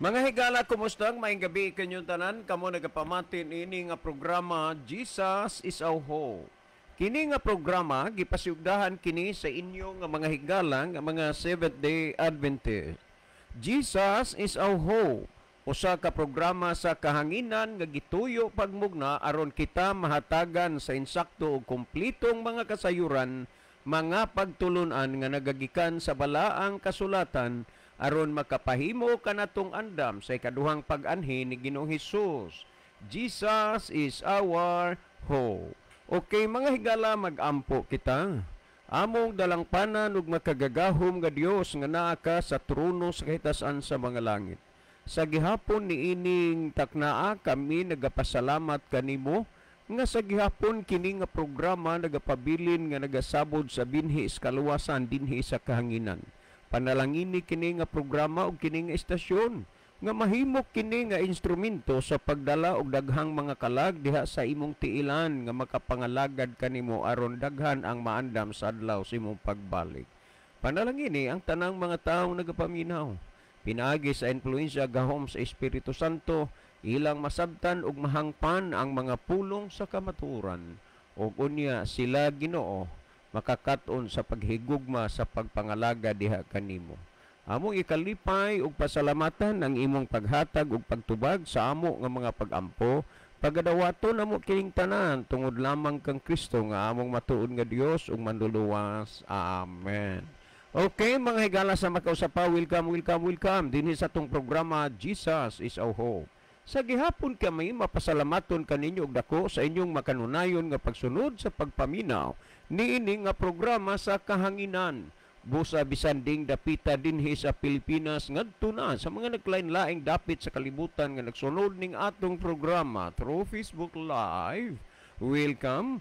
Mga higala, kumusta? Maayong gabi kanyong tanan. Kamo nagapamatin ini nga programa Jesus is our Hope. Kini nga programa gipasiugdahan kini sa inyo nga mga higala nga mga Seventh-day Adventist. Jesus is our Hope. Usa ka programa sa kahanginan nga gituyo pagmugna aron kita mahatagan sa insakto ug kumplitong mga kasayuran, mga pagtulunan nga nagagikan sa balaang kasulatan aron makapahimo kanatong andam sa ikaduhang pag-anhi ni Ginoong Hesus. Jesus is our hope. Okay, mga higala, mag-ampo kita. Among dalangpanan ug makagagahom nga Dios nga naa ka sa trono sa kahitasan sa mga langit. Sa gihapon ni ining taknaa kami nagapasalamat kanimo nga sa gihapon kini nga programa nagapabilin nga nagasabod sa binhi sa kaluwasan dinhi sa kahanginan. Panalangini kini nga programa ug kini nga istasyon nga mahimok kini nga instrumento sa pagdala og daghang mga kalag diha sa imong tiilan nga makapangalagad kanimo aron daghan ang maandam sa adlaw sa imong pagbalik. Panalangini ang tanang mga tawo nagapaminaw. Pinaagi sa influensya gahom sa Espiritu Santo, ilang masabtan ug mahangpan ang mga pulong sa kamaturan. Ug unya sila Ginoo makakaton sa paghigugma sa pagpangalaga diha kanimo. Among ikalipay ug pasalamatan ang imong paghatag ug pagtubag sa amo nga mga pagampo, pagadawaton namo kining tanan tungod lamang kang Kristo nga among matuod nga Dios ug manluluwas. Amen. Okay, mga higala sa makausapaw, welcome dinhi sa tong programa Jesus is our Hope. Sa gihapon kami mapasalamaton kaninyo og dako sa inyong makanunayon nga pagsunod sa pagpaminaw niini nga programa sa kahanginan. Busa bisan ding dapita dinhi sa Pilipinas ngadto na sa mga naglain-laing dapit sa kalibutan nga nagsunod ning atong programa through Facebook Live. Welcome.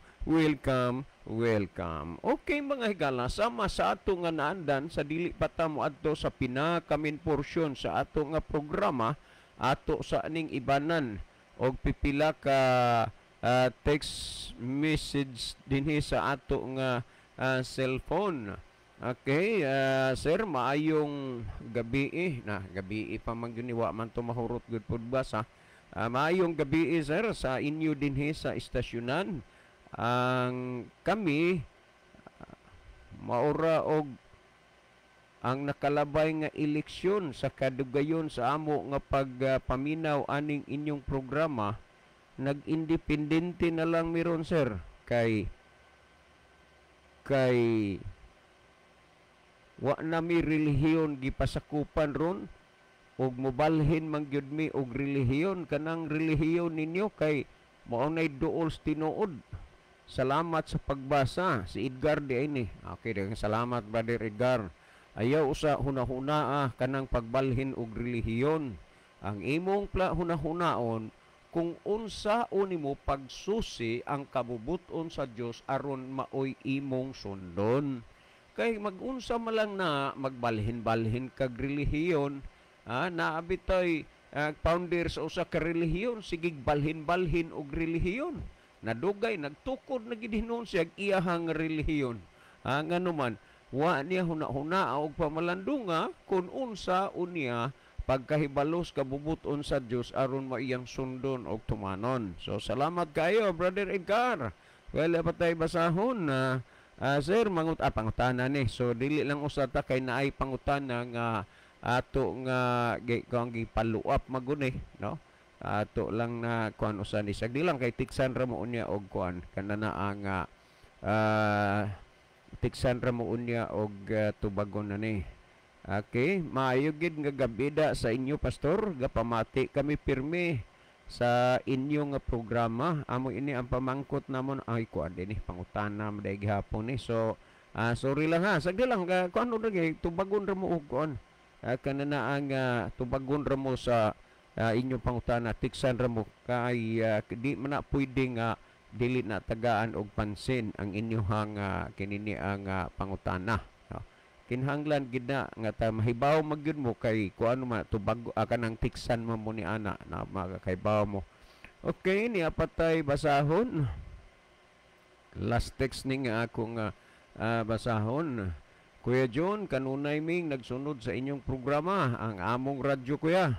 Okay, mga higala, sama sa ato nga naandan sa dili pata mo adto sa pinakamin porsyon sa ato nga programa, ato sa aning ibanan og pipila ka text message dinhi sa ato nga cellphone. Okay, sir, maayong gabi gabi pa man gyud wa man to mahurot gud pud basa. Maayong gabi, sir, sa inyo dinhi sa istasyonan. Ang kami maura og ang nakalabay nga eleksyon sa kadugayon sa amo nga pagpaminaw aning inyong programa, nag-independente na lang miron, sir, kay wa na mi relihiyon gipasakupan ron og mobalhin man gyud mi og relihiyon. Kanang relihiyon ninyo kay mao nay duol tinuod. Salamat sa pagbasa. Si Edgar di ini. Okay, daghang salamat, Brother Edgar. Ayaw usa hunahuna kanang pagbalhin og relihiyon. Ang imong hunahunaon kung unsaon nimo pagsusi ang kabubuton sa Dios aron maoy imong sundon. Kay magunsa man lang na magbalhin-balhin kag relihiyon, naabitoy founder sa usa ka relihiyon, sigig balhin-balhin og relihiyon. Nadugay, nagtukod na gidhinon siya iyahang relihiyon. Ngano man, wa niya huna-huna og pamalandunga kung unsa unya pagkahibalos kabubuton sa Dios aron maiyang sundon og tumanon. So salamat kayo, Brother Edgar. Well, patay basahon na sir, pangutana ni. So dili lang usata kay naay pangutana nga ato nga gipaluap maguni, no? Ato lang na kuan usa ni sagdi lang kay tiksan ra mo unya og kuan kanana ang tiksan ra mo unya og tubagon na ni. Okay, maayo gid nga gabida sa inyo, pastor. Gapamati kami pirmi sa inyo nga programa. Amo ini ang pamangkot namon ay kuan dinhi pangutana maday gihapon ni. So sorry lang ha, sagdi lang kuan ra tubagon ra mo og kuan. Kanana ang tubagon ra mo sa inyo pangutana, tiksan ra mo kay di man na pwedeng dili na tagaan og pansin ang inyohang kinini ang pangutana. Kinhanglan gid na nga mahibaw magyud mo kay kuano man tubag kanang tiksan mo ni ana na makakaibaw mo. Okay, ni apatay basahon. Last text ning akong basahon. Kuya John, kanunay ming nagsunod sa inyong programa, ang among radyo, kuya.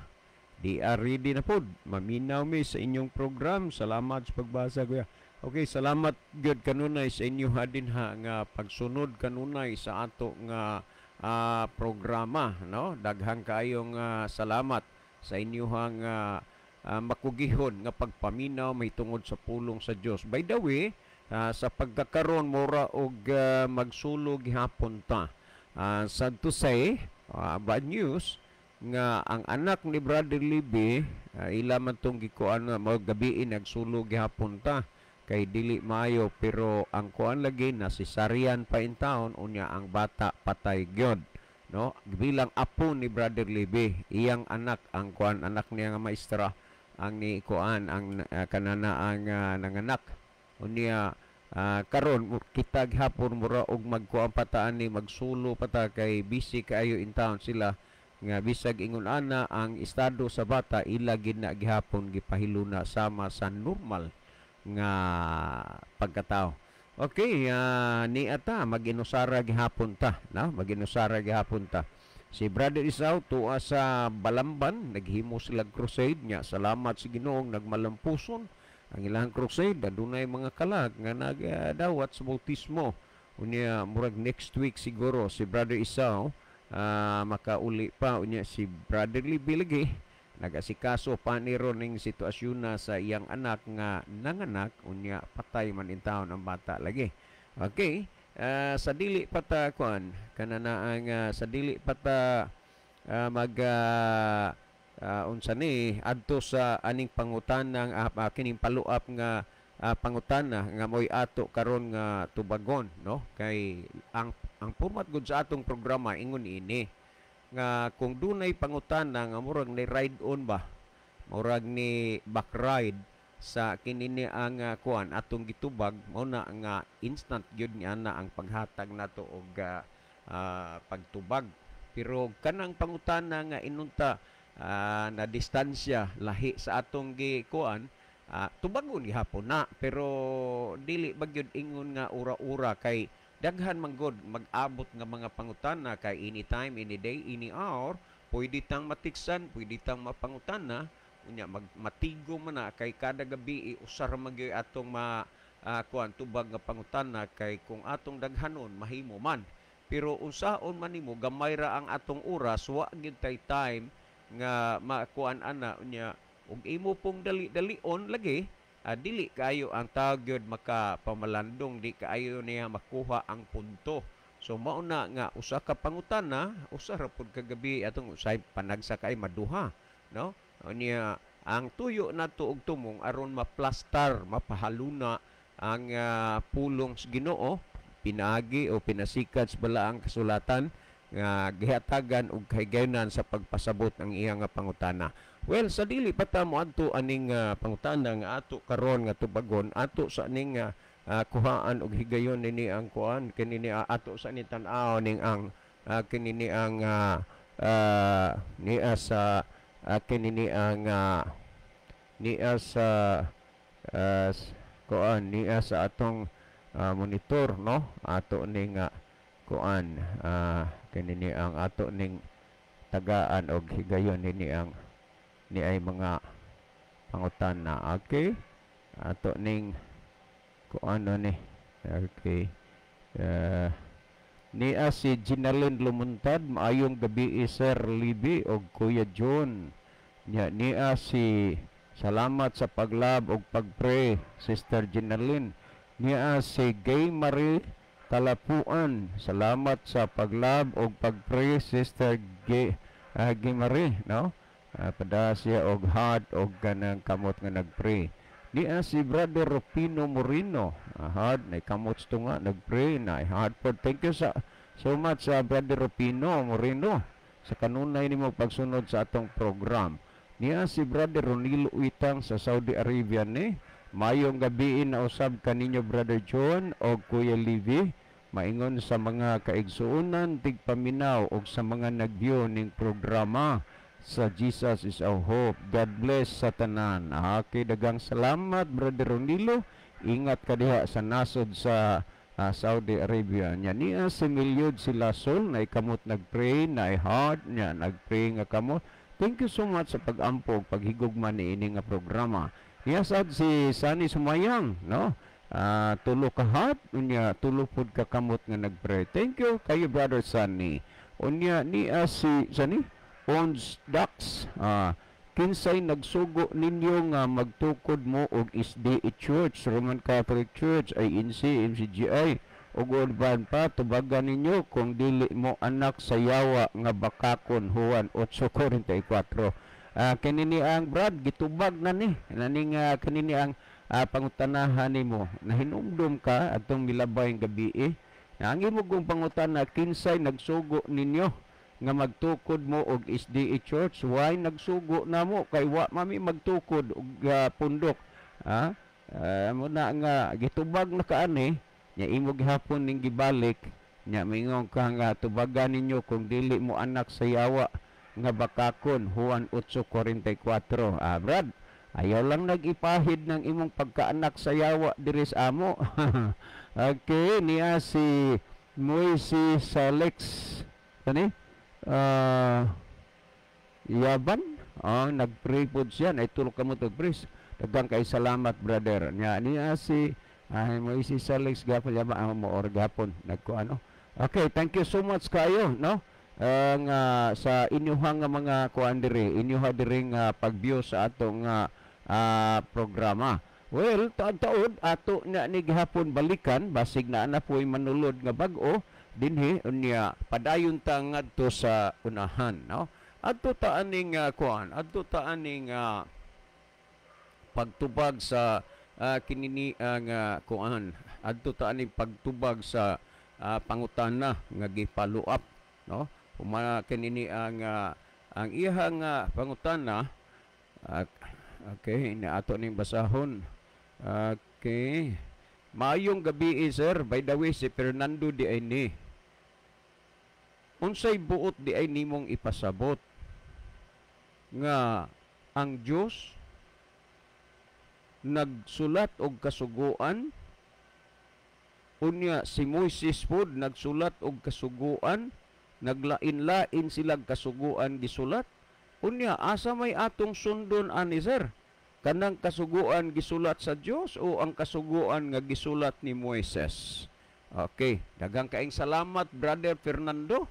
Di ready na pod. Maminaw mi sa inyong program. Salamat sa pagbasa kuya. Okay, salamat gyud kanunay sa inyo hadin ha nga pagsunod kanunay sa ato nga programa, no? Daghang kaayong salamat sa inyong makugihon nga pagpaminaw may tungod sa pulong sa Dios. By the way, sa pagkakaroon mura og magsulog gihapon ta. Sad to say, bad news nga ang anak ni Brother Libby ila man tong gikuan nga mo gabi nagsulog gihapon ta kay dili maayo, pero ang kuan lagi na si Sarian pa in town unya ang bata patay gyud, no? Bilang apo ni Brother Libby, iyang anak ang kuan anak niya nga maestra ang ni kuan ang kanana ang nanganak unya. Karon kita gihapon mura og magkuan pataan ni magsulo pata kay busy kaayo in town sila nga bisag ingon ana ang estado sa bata ila gid na gihapon gipahiluna sama sa normal nga pagkatao. Okay, ni ata maginusara gihapon ta, na maginusara gihapon ta. Si Brother Isaw tuwa sa Balamban naghimo sila crusade nya. Salamat sa Ginoong nagmalampuson ang ilang crusade. Adunay mga kalag nga nagdawat sa bautismo. Unya murag next week siguro si Brother Isaw makauli pa unya si Brother Libby lagi nagasikaso paniro ning sitwasyon na sa iyang anak nga nanganak unya patay man in taon ang bata lagi. Okay, sa dili pata kuan kanana ang sa dili pata unsa ni adto sa aning pangutanang kining paluap nga pangutana nga moy ato karon nga tubagon, no? Kay ang format gud sa atong programa ingon ini nga kung dunay pangutana nga murag ni ride on ba, murag ni back ride sa kinini ang kuan atong gitubag, mao na nga instant gyud niya na ang paghatag nato og pagtubag. Pero kanang pangutana nga inunta na distansya lahi sa atong gikuan, tubagon gihapon na, pero dili ba gyud ingon nga ura-ura kay daghan man gud mag-abot nga mga pangutana kay anytime, any day, any hour, pwede tang matiksan, pwede tang mapangutana, unya matigo man na kay kada gabi usar man gyud atong kuan tubag nga pangutana kay kung atong daghanon mahimo man. Pero unsaon man nimo gamay ra ang atong oras, wa gyud tay time nga makuan ana unya ug imo pong dali-dalion lagi. Dili kayo ang tawag yun makapamalandong, di kayo niya makuha ang punto. So mauna nga usa ka pangutana, usa ra pud kagabi atong usay panagsakay maduha, no? Niya ang tuyo nato og tumong aron maplastar, mapahaluna ang pulong sa Ginoo, pinagi o pinasikat sa balaang kasulatan nga gihatagan og kahigayunan sa pagpasabot ang iyang pangutana. Well, sa dili pa ta mo adto aning pangutana nga ato karon nga tubagon, ato sa aning kuhaan og higayon nini ang kuan kinini ato sa ni tan-aw ning ang kinini ang niya sa kinini ang niya sa kuan niya sa atong monitor, no? Ato ning kuan kinini ang ato ning tagaan og higayon nini ang ni ay mga pangutana. Okay, ato ning kuano ni okay niya si Ginalyn Lumuntad. Maayong gabi Sir Libby og Kuya John. Niya si salamat sa paglab og pagpray Sister Ginalyn. Niya si Gay Marie Talapuan. Salamat sa paglab og pagpray Sister Gay Marie, no? Pada siya og heart og kanang kamot nga nagpray. Niya si Brother Rupino Moreno, heart na kamot nga nagpray na heart po. Thank you so much sa Brother Rupino Moreno sa kanunay nimo pagsunod sa atong program. Niya si Brother Ronilo Uitang sa Saudi Arabia ni. Mayong gabi na usab kaninyo Brother John o Kuya Livy. Maingon sa mga kaigsuonan tigpaminaw og sa mga nagview ning programa sa Jesus is our hope. God bless sa tanan. Okay, dagang salamat Brother Ronilo. Ingat ka diha sa nasod sa Saudi Arabia. Nya niya si Milyod sila Sol na ikamot nagpray na heart niya nagpray nga kamot. thank you so much sa pag-ampog, paghigugma ni ini nga programa. Niyasad si Sunny Sumayang, no? Tulo kahat, unya tulo pud ka kamot nga nagpray. Thank you kayo Brother Sunny. Unya niya si Sunny Ons Dax, kinsay nagsugo ninyo nga magtukod mo og SDA Church, Roman Catholic Church, INC, MCGI, ug urban pa tubagan ninyo kung dili mo anak sa yawa nga bakakon Juan 8:44. Kanini ang Brad gitubag na ni naning kanini ang pangutanahan nimo na hinumdum ka atong milabay nga gabi. Ang imo kong pangutana kinsay nagsugo ninyo nga magtukod mo og SDA Church, why nagsugo na mo kay wa mami magtukod og pundok. Mo na nga gitubag na kaani nya imo gihapon ning gibalik nya mingong ka nga tubagan ninyo kung dili mo anak sa yawa nga bakakon Juan 8:44. Brad, ayaw lang nag-ipahid ng imong pagkaanak sa yawa diri sa amo. Okay, niya si Moises Alex kani Yaban, nag-pray po siya, na itulog ka mo tag-praise. Dagang kay salamat, brother. Niya si Moises Alex gapon yaman mo or gapon nagkuano. Okay, thank you so much kayo, no? Sa inyuhang mga kuan diri, inyuha diri nga pag-view sa atong programa. Well, taon-taon ato na ni gihapon balikan basig na po'y manulod nga bag-o dinhi unya padayon ta ngadto sa unahan, no? Adto ta aning kuan, adto ta aning pagtubag sa kinini nga kuan, adto ta aning pagtubag sa pangutana nga gipaluap, no? Kinini ang iyang pangutana. Okay, ato ning basahon. Okay. Maayong gabi, sir. By the way, si Fernando di ay ni. Unsay buot di ay nimong ipasabot nga ang Dios nagsulat og kasuguan, unya si Moises pod nagsulat og kasuguan, naglain-lain silang kasuguan gisulat, unya asa may atong sundon ani, sir? Kanang kasuguan gisulat sa Dios o ang kasuguan nga gisulat ni Moises? Okay, daghang kaayong salamat, Brother Fernando.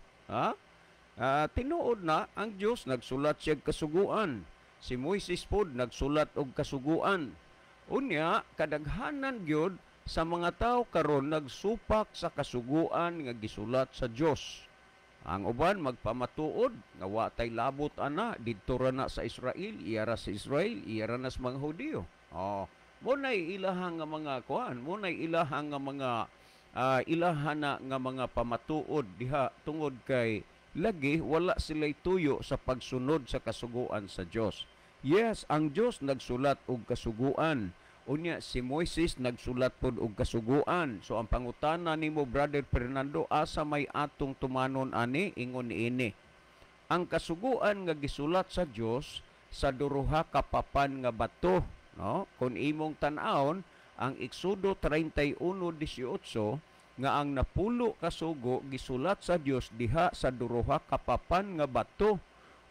Tinuod na ang Dios nagsulat siya kasuguan. Si Moises pod nagsulat og kasuguan. Unya kadaghanan gyud sa mga tawo karon nagsupak sa kasuguan nga gisulat sa Dios. Ang uban magpamatuod nga wa tay labot ana didto ra na sa Israel, iyara sa Israel, iyara na sa mga Hudiyo. Mo nay ilahang nga mga kuan, mo nay ilahang nga mga ilahana nga mga pamatuod diha tungod kay lagi wala sila'y tuyo sa pagsunod sa kasuguan sa Dios. Yes, ang Dios nagsulat og kasuguan. Unya si Moises nagsulat pod og kasuguan. So ang pangutana nimo, Brother Fernando, asa may atong tumanon ani ingon niini. Ang kasuguan nga gisulat sa Dios sa duruha ka papan nga bato, no? Kung imong tan-awon ang Exodo 31:18 nga ang napulo ka sugo gisulat sa Dios diha sa duruha ka papan nga bato.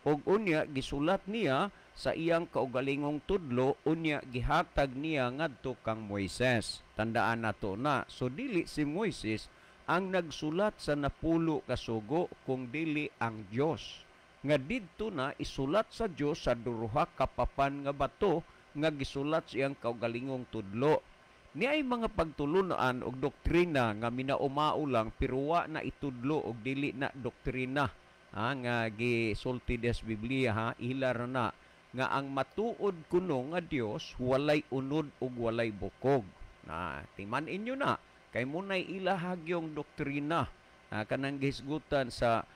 Og unya gisulat niya sa iyang kaugalingong tudlo, unya gihatag niya ngadto kang Moises. Tandaan nato na, so dili si Moises ang nagsulat sa napulo ka sugo kung dili ang Dios. Nga didto na isulat sa Dios sa duruha ka papan nga bato nga gisulat sa iyang kaugalingong tudlo. Niay mga pagtulunan og doktrina nga minaumao lang pero wa na itudlo og dili na doktrina nga gisulti des Biblia, ilar na nga ang matuod kuno nga Dios walay unod ug walay bukog. Timan inyo na kay munay ilahagyong doktrina kanang gihisgutan sa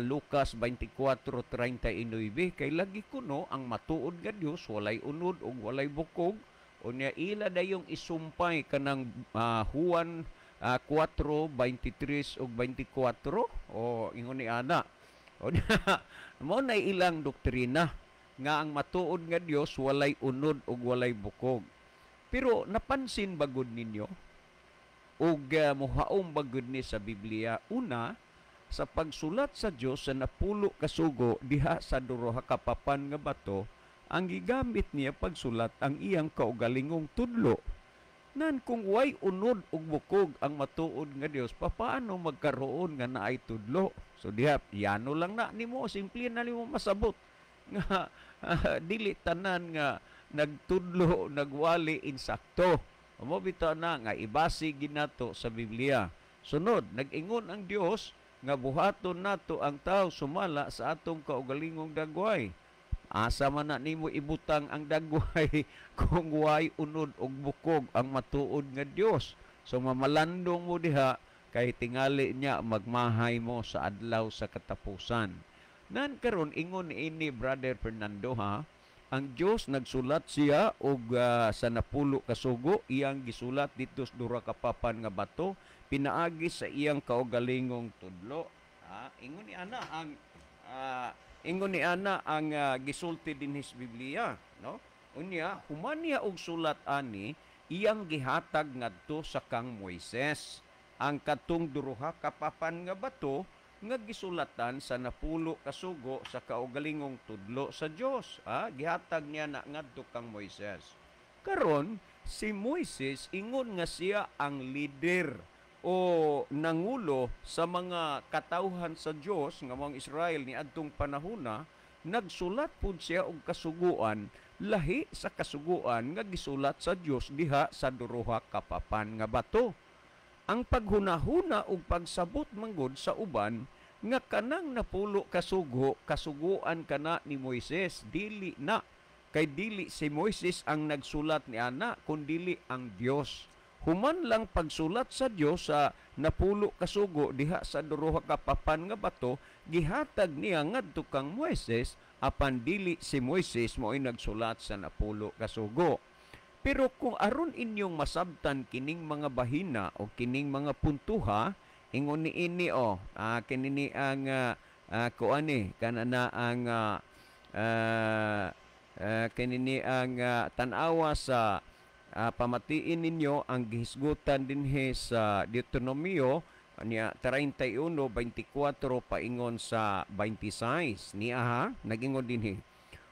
Lucas 24:39 kay lagi kuno ang matuod nga Dios walay unod ug walay bukog. Unya ila dayong isumpay kanang Juan 4:23 ug 24 o ingon ni ana. Mo na ilang doktrina nga ang matuod nga Dios walay unod ug walay bukog. Pero napansin ba gud ninyo ug muhaom ba gud ni sa Biblia, una sa pagsulat sa Dios sa napulo ka sugo diha sa duha ka papan nga bato, ang gigamit niya pagsulat ang iyang kaugalingong tudlo. Nan kung way unod ug bukog ang matuod nga Dios, papaano magkaroon nga naay tudlo? So diha, yano lang na nimo, simple na nimo masabot nga dili tanan nga nagtudlo, nagwali insakto. Amo bitaw na nga ibasi ginato sa Biblia. Sunod, nag-ingon ang Dios nga buhaton nato ang tao sumala sa atong kaugalingong dagway. Asa man na nimo ibutang ang dagway kung way unod og bukog ang matuod nga Dios. So mamalandong mo diha kay tingali niya magmahay mo sa adlaw sa katapusan. Nan karon ingon ini Brother Fernando ha, ang Dios nagsulat siya og sa napulo ka sugo, iyang gisulat dito sa duha ka papan nga bato, pinaagi sa iyang kaugalingong tudlo. Ingon ni ana ang gisulti din his Biblia, no? Unya human niya og sulat ani iyang gihatag ngadto sa kang Moises. Ang katong duha ka papan nga bato nga gisulatan sa napulo ka sugo sa kaugalingong tudlo sa Dios. Gihatag niya na ngadto kang Moises. Karon si Moises ingon nga siya ang leader o nangulo sa mga katawhan sa Dios nga mga Israel ni adtong panahona. Nagsulat pud siya og kasuguan lahi sa kasuguan nga gisulat sa Dios diha sa duha ka papan nga bato. Ang paghunahuna ug pagsabot manggod sa uban nga kanang napulo kasuguan kana ni Moises, dili na kay dili si Moises ang nagsulat ni ana kundi ang Dios. Human lang pagsulat sa Dios sa napulo kasugo diha sa duha ka papan nga bato, gihatag niya ngadto kang Moises apan dili si Moises mo'y nagsulat sa napulo kasugo. Pero kung aron inyong masabtan kining mga bahina o kining mga puntuha, ingon ni ini kinini ang kuani kanana ang kinini ang tan-awa sa pamatiin ninyo ang gihisgutan dinhi sa Deuteronomio niya 31:24 paingon sa 26 niya nagingon dinhi.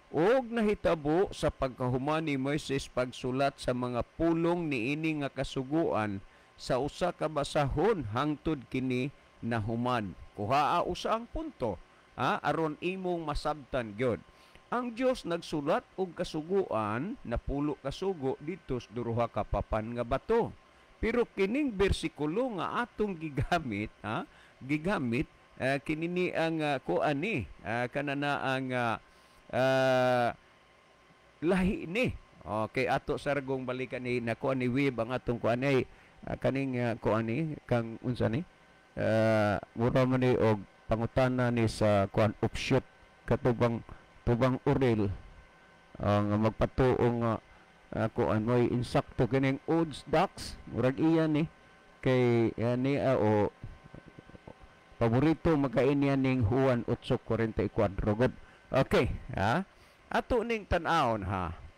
Og nahitabo sa pagkahuman ni Moises pagsulat sa mga pulong niini nga kasuguan sa usa ka basahon hangtod kini nahuman. Kuhaa usa ang punto aron imong masabtan gyud. Ang Dios nagsulat og kasuguan na pulo kasugo dito sa duha ka papan nga bato. Pero kining bersikulo nga atong gigamit kinini ang kuani kanana ang lahi ni. Okay, ato sargong balikan ni nako ni Wib ang atong kuan ay kaning kuan ni kang unsa ni mura man ni og pangutana ni sa kuan offshoot katubang uril nga magpatuong kuan mo'y insakto kining odds ducks murag iya ni kay ni o paborito magkain ning Juan 8:44 god. Okay, ato ning tan-awon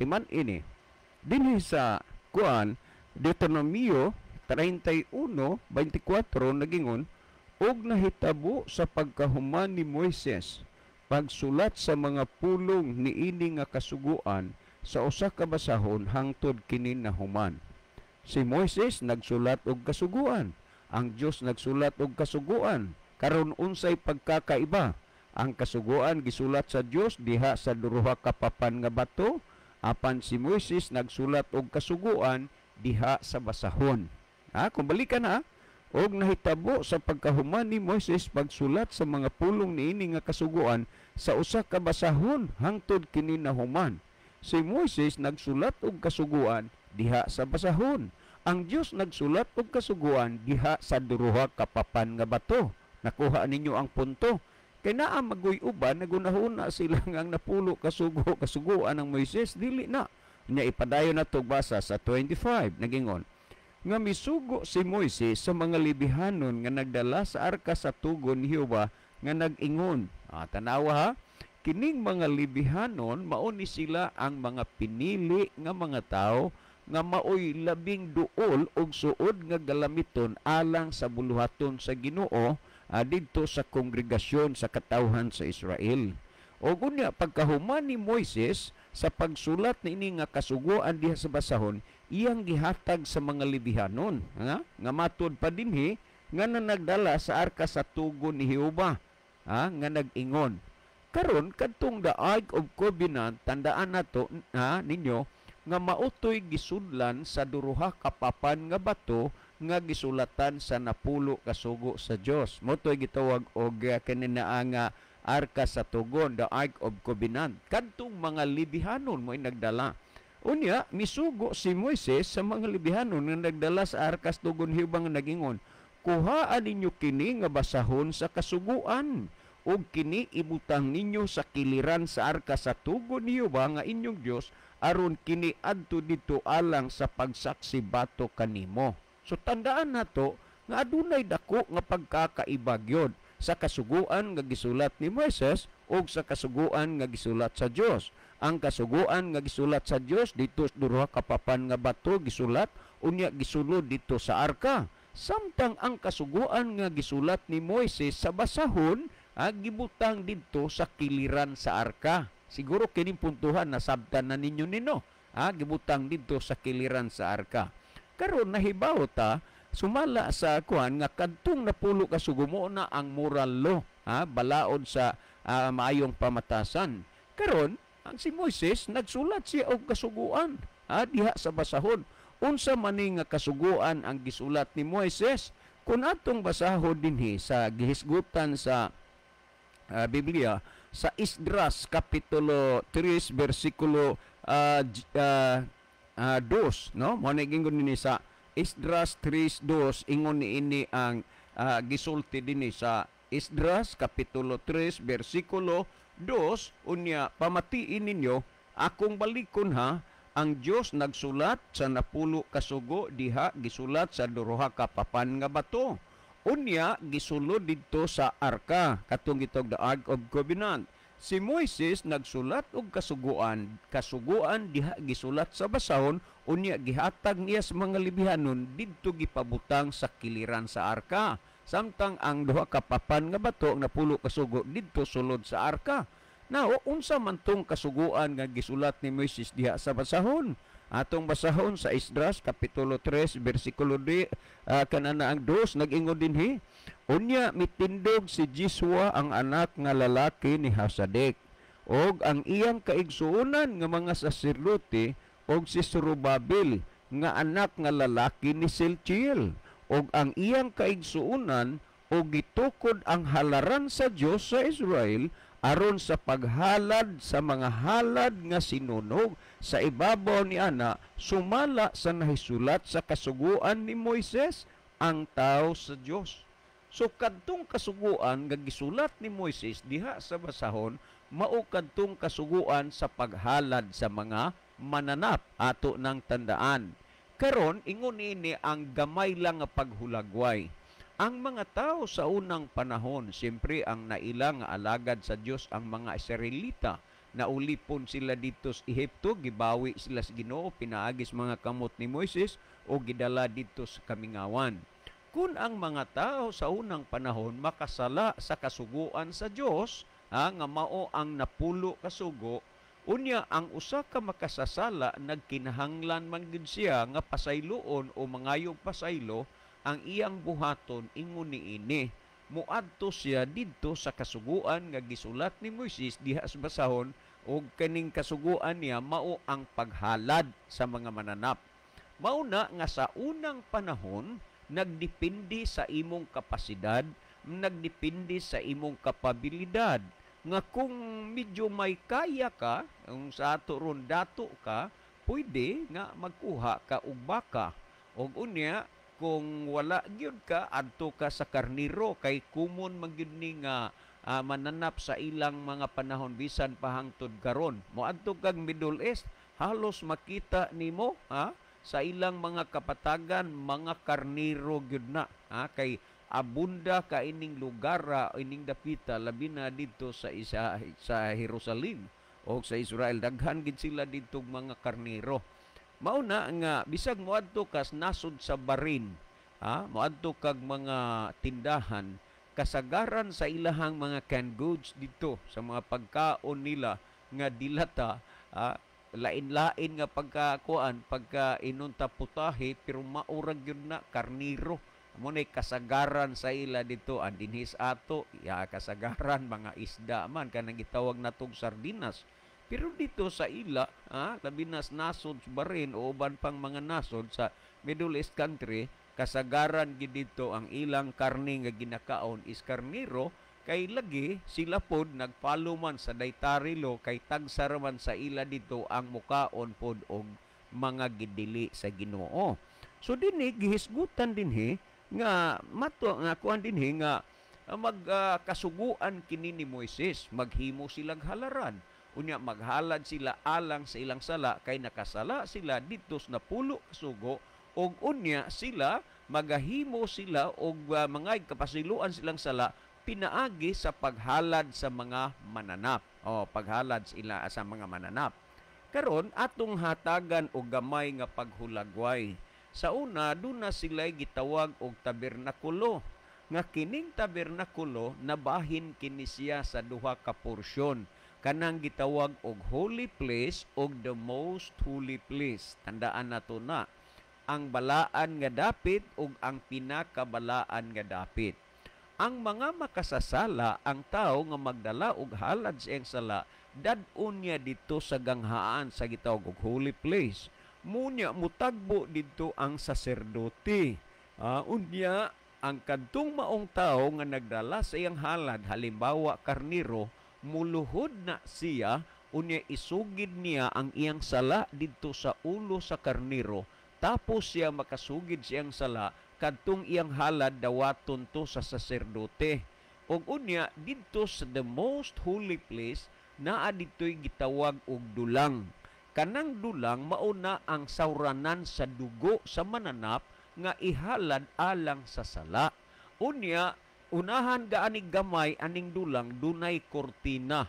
timan ini dinhi sa kuan Deuteronomio 31:24 nagingon og nahitabo sa pagkahuman ni Moises pagsulat sa mga pulong niini nga kasuguan sa usa ka basahon hangtod kini nahuman. Si Moises nagsulat og kasuguan, ang Dios nagsulat og kasuguan. Karon unsay pagkakaiba? Ang kasuguan gisulat sa Dios diha sa duha ka papan nga bato, apan si Moises nagsulat og kasuguan diha sa basahon. Kung balikan og nahitabo sa pagkahuman ni Moises pagsulat sa mga pulong niini nga kasuguan sa usa ka basahon hangtod kini nahuman. Si Moises nagsulat og kasuguan diha sa basahon. Ang Dios nagsulat og kasuguan diha sa duha ka papan nga bato. Nakuha ninyo ang punto. Kay naa magoy uban nagunahuna sila nga ang napulo kasuguan ng Moises dili na. Nya ipadayon nato basa sa 25 nagingon nga misugo si Moises sa mga libihanon nga nagdala sa arka sa tugon ni Jehova nga nag-ingon. Tanawa kining mga libihanon mao ni sila ang mga pinili nga mga tawo nga maoy labing duol og suod nga galamiton alang sa buluhaton sa Ginoo didto sa kongregasyon sa katawhan sa Israel. O unya pagkahuman ni Moises sa pagsulat ni nga kasuguan diha sa basahon, iyang gihatag sa mga Levihanon nga matud pa dinhi nga nagdala sa arka sa tugon ni Jehova nga nag-ingon. Karon kadtong the Ark of Covenant, tandaan nato ninyo nga mautoy gisudlan sa duruha ka papan nga bato nga gisulatan sa napulo ka sugo sa Dios. Motoy gitawag og kanina nga arka sa tugon, the Ark of Covenant. Kadtong mga Levihanon mo nagdala. Unya misugo si Moises sa mga Levihanon nga nagdala sa arka sa tugon hibang nagingon, kuhaan ninyo kini nga basahon sa kasuguan ug kini ibutang ninyo sa kiliran sa arka sa tugon ni Jehova nga inyong Dios aron kini adto dito alang sa pagsaksi bato kanimo. So tandaan nato nga adunay dako nga pagkakaiba gyud sa kasuguan nga gisulat ni Moises ug sa kasuguan nga gisulat sa Dios. Ang kasuguan nga gisulat sa Dios dito sa duha ka papan nga bato gisulat unya gisulod dito sa arka. Samtang ang kasuguan nga gisulat ni Moises sa basahon gibutang dito sa kiliran sa arka. Siguro kining puntuhan na sabtan na ninyo nino. Gibutang dito sa kiliran sa arka. Karon nahibaw ta sumala sa kuan nga kadtong napulo ka sugo mo na ang moral law, balaod sa maayong pamatasan. Karon ang si Moises nagsulat siya og kasuguan diha sa basahon. Unsa man nga kasuguan ang gisulat ni Moises? Kung atong basahon dinhi sa gihisgutan sa Biblia sa Esdras kapitulo 3 bersikulo 2, no? Mo nagingon ni sa Esdras 3:2 ingon ni ini ang gisulti dinhi sa Esdras kapitulo 3 bersikulo 2 unya pamatiin ninyo akong balikon ang Dios nagsulat sa napulo ka sugo diha gisulat sa duruha ka papan nga bato. Unya gisulod didto sa arka katong gitog the Ark of Covenant. Si Moises nagsulat og kasuguan diha gisulat sa basahon unya gihatag niya sa mga Levihanon didto gipabutang sa kiliran sa arka. Samtang ang duha ka papan nga bato nga pulo ka sugo didto sulod sa arka. Now, unsa man tong kasuguan nga gisulat ni Moises diha sa basahon? Atong basahon sa Esdras kapitulo 3 bersikulo 2 kanana ang 2 nag-ingon dinhi, unya mitindog si Jiswa ang anak nga lalaki ni Hasadek og ang iyang kaigsuonan nga mga saserdote og si Zorobabel nga anak nga lalaki ni Seltiel og ang iyang kaigsuonan og gitukod ang halaran sa Dios sa Israel aron sa paghalad sa mga halad nga sinunog sa ibabaw ni ana sumala sa nahisulat sa kasuguan ni Moises ang tao sa Dios. So kadtong kasuguan nga gisulat ni Moises diha sa basahon mao kadtong kasuguan sa paghalad sa mga mananap ato nang tandaan. Karon ingon ini ang gamay lang nga paghulagway. Ang mga tao sa unang panahon, siyempre ang nailang alagad sa Dios ang mga Israelita. Naulipon sila dito sa Ehipto, gibawi sila sa Ginoo, pinaagis mga kamot ni Moises o gidala dito sa kamingawan. Kung ang mga tao sa unang panahon makasala sa kasuguan sa Dios, nga mao ang napulo kasugo, unya ang usa ka makasasala nagkinahanglan man gid siya nga pasayloon o mangayong pasaylo ang iyang buhaton ingon niini muadto siya didto sa kasuguan nga gisulat ni Moises diha sa basahon ug kaning kasuguan niya mao ang paghalad sa mga mananap. Mao na nga sa unang panahon nagdepende sa imong kapasidad, nagdepende sa imong kapabilidad nga kung medyo may kaya ka, kung sa ato ron dato ka, pwede nga magkuha ka og baka og unya kung wala gyud ka adto ka sa karniro kay kumon man gyud ni nga mananap sa ilang mga panahon bisan pa hangtod karon. Moadto kag Middle East halos makita nimo sa ilang mga kapatagan mga karniro gyud na kay abunda ka ining lugar ining dapita labi na didto sa Jerusalem o sa Israel daghan gid sila didtong mga karniro. Mao na nga bisag moadto kas nasod sa barin, moadto kag mga tindahan kasagaran sa ilahang mga canned goods dito sa mga pagkaon nila nga dilata, lain-lain nga pagkakuan, pagka inunta putahe, pero maurag yun na karniro. Amo na kasagaran sa ila dito, ang dinhis ato, kasagaran mga isda man, kanang gitawag natong sardinas. Pero dito sa ila, labi nas nasod sa Bahrain o uban pang mga nasod sa Middle East country, kasagaran gid dito ang ilang karne nga ginakaon is karniro, kay lagi sila pod nagpalo man sa dietary law kay tagsar man sa ila dito ang mukaon pod og mga gidili sa Ginoo. So dinhi gihisgutan dinhi nga mato nga kuan dinhi nga magkasuguan kini ni Moises, maghimo silang halaran. Unya maghalad sila alang sa ilang sala kay nakasala sila dito sa napulo kasugo, og unya sila magahimo sila og mga kapasiluan silang sala pinaagi sa paghalad sa mga mananap. Paghalad sila sa mga mananap. Karon atong hatagan og gamay nga paghulagway. Sa una, doon na sila'y gitawag og tabernakulo. Nga kining tabernakulo, nabahin kini siya sa duha ka porsyon. Kanang gitawag og holy place og the most holy place. Tandaan nato na, ang balaan nga dapit og ang pinakabalaan nga dapit. Ang mga makasasala, ang tao nga magdala og halad sa iyang sala, dad-on niya dito sa ganghaan sa gitawag og holy place. Munya mutagbo dito ang saserdote. Unya ang kadtong maong tao nga nagdala sa iyang halad, halimbawa karniro, muluhod na siya, unya isugid niya ang iyang sala dito sa ulo sa karniro, tapos siya makasugid siyang sala kadtong iyang halad dawaton to sa saserdote. Og unya didto sa the most holy place naa ditoy gitawag og dulang. Kanang dulang mauna ang sawranan sa dugo sa mananap nga ihalad alang sa sala. Unya unahan gaanig gamay aning dulang dunay kortina,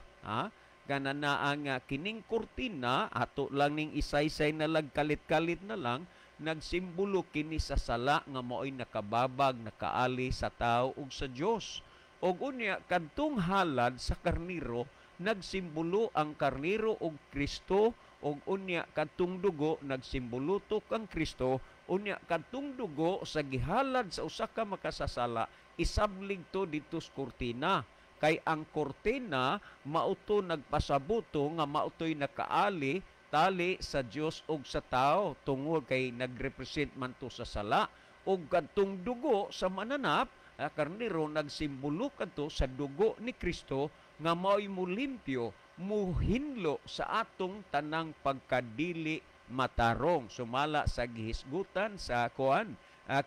ganana ang kining kortina ato lang ning isaysay na lag kalit-kalit na lang, nagsimbolo kini sa sala nga mao'y nakababag, nakaali sa tao ug sa Dios. Og unya kadtong halad sa karniro, nagsimbolo ang karniro og Kristo, og unya kadtong dugo nagsimbolo to kang Kristo, unya kadtong dugo sa gihalad sa usa ka makasasala, isablig to dito sa kortina. Kay ang kortina mauto nagpasabuto nga mautoy nakaali tali sa Dios ug sa tao tungod kay nagrepresent man to sa sala, ug kadtong dugo sa mananap karniro nagsimbolo kadto sa dugo ni Kristo nga mao'y mulimpyo, muhinlo sa atong tanang pagkadili matarong. Sumala sa gihisgutan sa kuan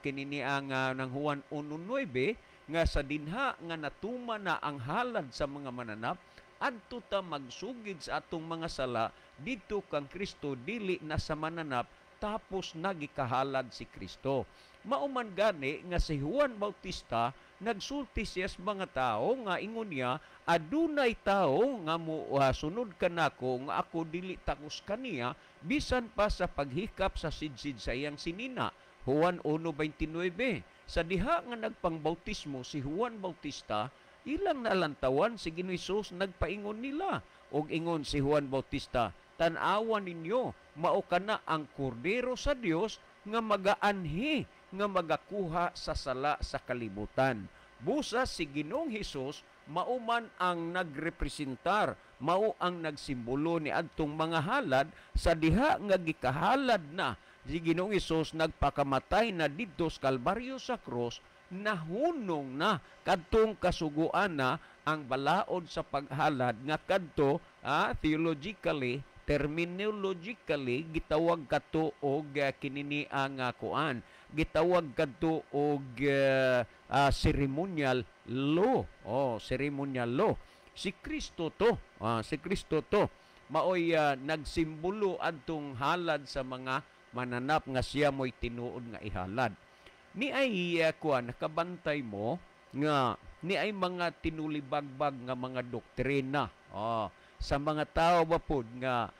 kinini ang ng Juan 1:9 nga sa dinha nga natuma na ang halad sa mga mananap, adto ta magsugid sa atong mga sala dito kang Kristo, dili na sa mananap, tapos nagikahalad si Kristo. Mauman gani nga si Juan Bautista nagsulti siya sa mga tao nga ingon niya, adunay tao nga sunod kanako nga ako dili takos kaniya bisan pa sa paghikap sa sidsid sa iyang sinina. Juan 1:29. Sa diha nga nagpangbautismo si Juan Bautista, ilang nalantawan si Ginoong Hesus nagpaingon nila. Og ingon si Juan Bautista, tan-awan ninyo, mao kana ang kordero sa Dios nga magaanhi, nga magakuha sa sala sa kalibutan. Busa si Ginoong Hesus mauman ang nagrepresentar, mao ang nagsimbolo ni adtong mga halad sa diha nga gikahalad na si Ginoong Hesus nagpakamatay na didto sa Kalbaryo sa krus, nahunong na kadtong kasuguan na ang balaod sa paghalad nga kadto theologically, terminologically gitawag kadto og kinini ang kuan, gitawag kadto og ceremonial law. Ceremonial law. Si Kristo to, maoy nagsimbolo adtong halad sa mga mananap nga siya mo'y tinuod nga ihalad. Ni ay kuan nakabantay mo nga ni ay mga tinulibagbag nga mga doktrina sa mga tao ba pod nga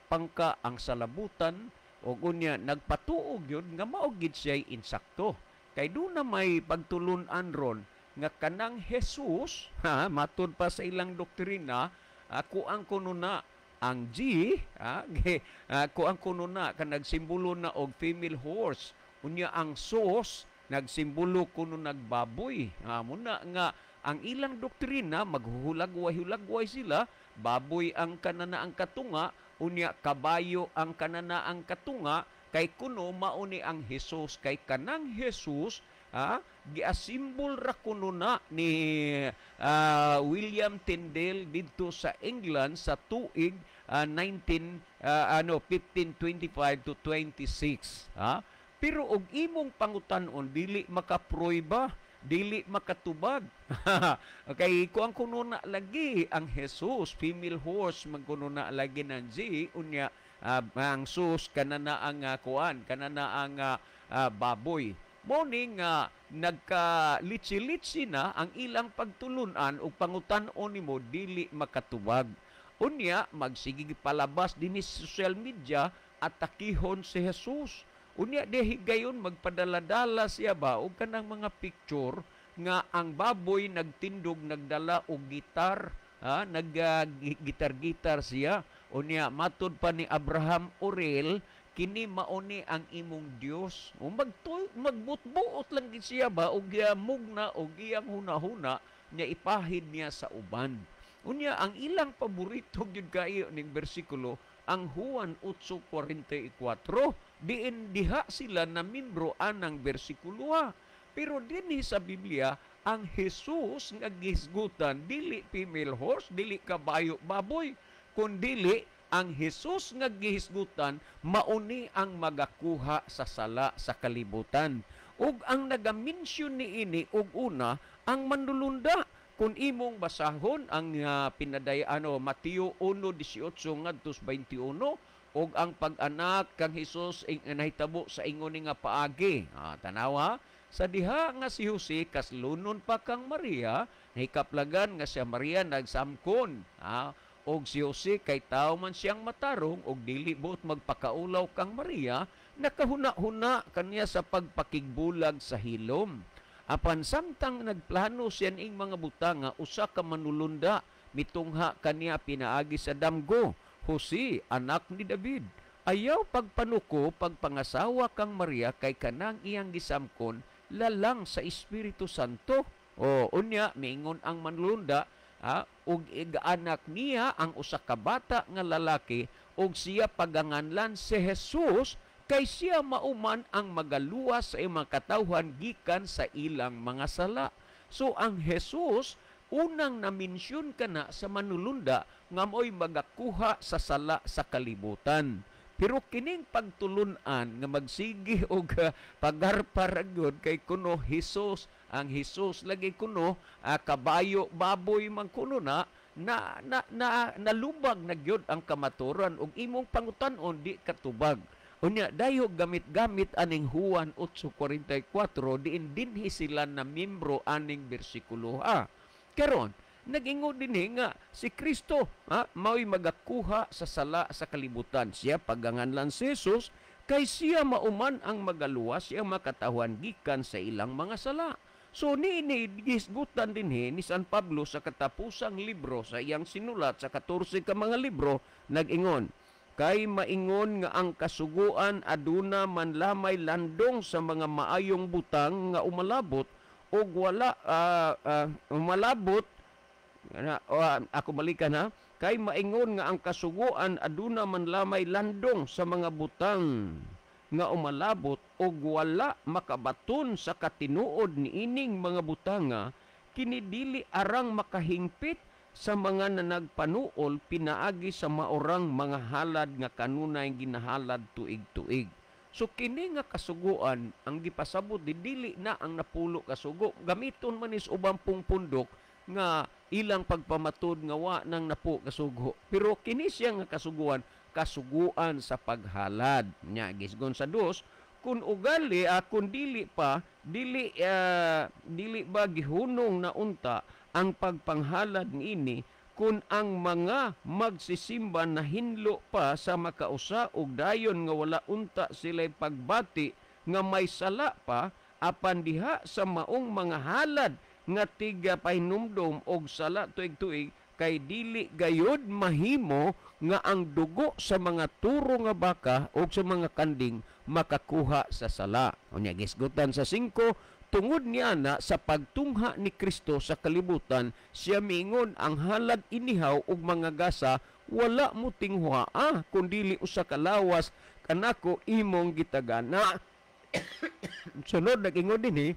pangka ang salabutan o unya nagpatuog yun nga mao gid siya insakto. Kay doon na may pagtulunan ron nga kanang Jesus, matud pa sa ilang doktrina, ako ang kuno na ang G, ako ang kuno na ka nagsimbolo na og female horse. Unya ang sos nagsimbolo kuno nagbaboy. Muna nga ang ilang doktrina maghuhulagway-hulagway sila, baboy ang kanana ang katunga, unya kabayo ang kanana ang katunga, kay kuno mauni ang Jesus, kay kanang Jesus giasimbol ra kuno na ni William Tyndale didto sa England sa tuig 1525 to 26. Pero og imong pangutan-on dili makaprueba, dili makatubag. Okay, kuang kuno na lagi ang Jesus, female horse magkuno na lagi ng G, unya ang sus kanana ang kuan, kanana ang baboy. Morning nagka-litsi-litsi na ang ilang pagtulunan o pangutan-on nimo dili makatubag. Unya magsige palabas dinhi sa social media at takihon si Jesus. Unya dehi gayon magpadala-dala siya ba og kanang mga picture nga ang baboy nagtindog nagdala og gitar, nag-gitar-gitar siya. Unya matud pa ni Abraham Orel, kini mauni ang imong Dios. O magbutbuot lang gid siya ba og mugna og iyang huna-huna nya ipahid niya sa uban. Unya ang ilang paborito gyud kayo ning bersikulo ang Juan 8:44. Diin diha sila na membro anang bersikulo. Pero dinhi sa Biblia ang Jesus nga gisgutan dili female horse, dili kabayo baboy, kundili ang Jesus nga gihisgutan mauni ang magakuha sa sala sa kalibutan. Ug ang naga-mention niini og una ang manlulunda. Kung imong basahon ang Mateo 1:18 ngadto 21 og ang pag-anak kang Hesus nahitabo sa ingon nga paagi. Tanawa sa diha nga si Jose kaslunon pa kang Maria, nahikaplagan nga siya Maria nagsamkon. Og si Jose kay tao man siyang matarong og dili buot magpakaulaw kang Maria, nakahuna-huna kaniya sa pagpakigbulag sa hilom. Apan samtang nagplano siya ning mga butanga, usa ka manulunda mitungha kaniya pinaagi sa damgo. Jose, anak ni David, ayaw pagpanuko pagpangasawa kang Maria kay kanang iyang gisamkon lalang sa Espiritu Santo. Unya miingon ang manulunda, ug igaanak niya ang usa ka bata nga lalaki ug siya paganganlan si Jesus kay siya mauman ang magaluwas sa imong katawhan gikan sa ilang mga sala. So ang Jesus unang na-mention kana sa manulunda nga mo'y magakuha sa sala sa kalibutan. Pero kining pagtulunan nga magsigi og pagarparagod kay kuno Jesus, ang Jesus lagi kuno kabayo baboy man kuno na nalubag na gyud ang kamaturan ug imong pangutan-on di katubag. Unya dayo gamit-gamit aning Juan 8:44 diin dinhi sila na membro aning bersikulo. Karon nag-ingon dinhi nga si Kristo mao'y magakuha sa sala sa kalibutan. Siya paganganlan si Jesus kay siya mauman ang magaluwas siya makatawhan gikan sa ilang mga sala. So niini gisgutan dinhi ni San Pablo sa katapusang libro sa iyang sinulat sa 14 ka mga libro, nag-ingon, kay maingon nga ang kasuguan aduna man lamay landong sa mga maayong butang nga umalabot og wala umalabot ako balikan kay maingon nga ang kasuguan aduna man lamay landong sa mga butang nga umalabot og wala makabaton sa katinuod niining mga butanga, kini dili arang makahingpit sa mga nanagpanuol pinaagi sa maorang mga halad nga kanunay ginahalad tuig-tuig. So kini nga kasuguan ang gipasabot dili na ang napulo kasugo, gamiton man is ubang pundok nga ilang pagpamatud nga wa nang napo kasugo. Pero kini siya nga kasuguan sa paghalad. Nya gisgon sa dos, kun ugali kun dili ba gihunong na unta ang pagpanghalad niini kun ang mga magsisimba na hinlo pa sa makausa og dayon nga wala unta sila'y pagbati nga may sala pa, apan diha sa maong mga halad nga tiga pahinumdom og sala tuig-tuig kay dili gayod mahimo nga ang dugo sa mga turo nga baka o sa mga kanding makakuha sa sala. Unya gisgutan sa 5, tungod niya na sa pagtungha ni Kristo sa kalibutan, siya mingon ang halad inihaw og mga gasa wala mo tinghua kundili usa ka lawas kanako imong gitagana. Sunod nag-ingon dinhi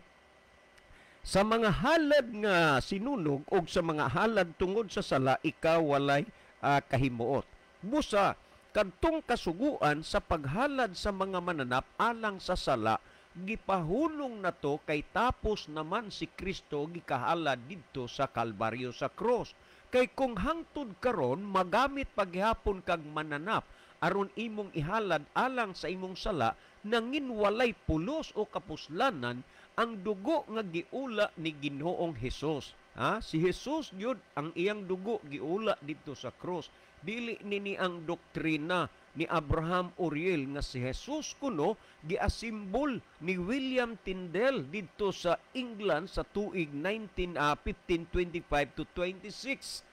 sa mga halad nga sinunog o sa mga halad tungod sa sala, ikaw walay kahimuot. Busa, kadtong kasuguan sa paghalad sa mga mananap alang sa sala, gipahulong na to kay tapos naman si Kristo gikahalad didto sa Kalbaryo sa cross. Kay kung hangtod karon magamit paghapon kag mananap aron imong ihalad alang sa imong sala, nangin walay pulos o kapuslanan ang dugo nga giula ni Ginoong Hesus. Si Hesus yun ang iyang dugo giula dito sa cross. Dili nini ang doktrina ni Abraham Uriel nga si Hesus kuno giasimbol ni William Tyndale dito sa England sa tuig 1525 to 26.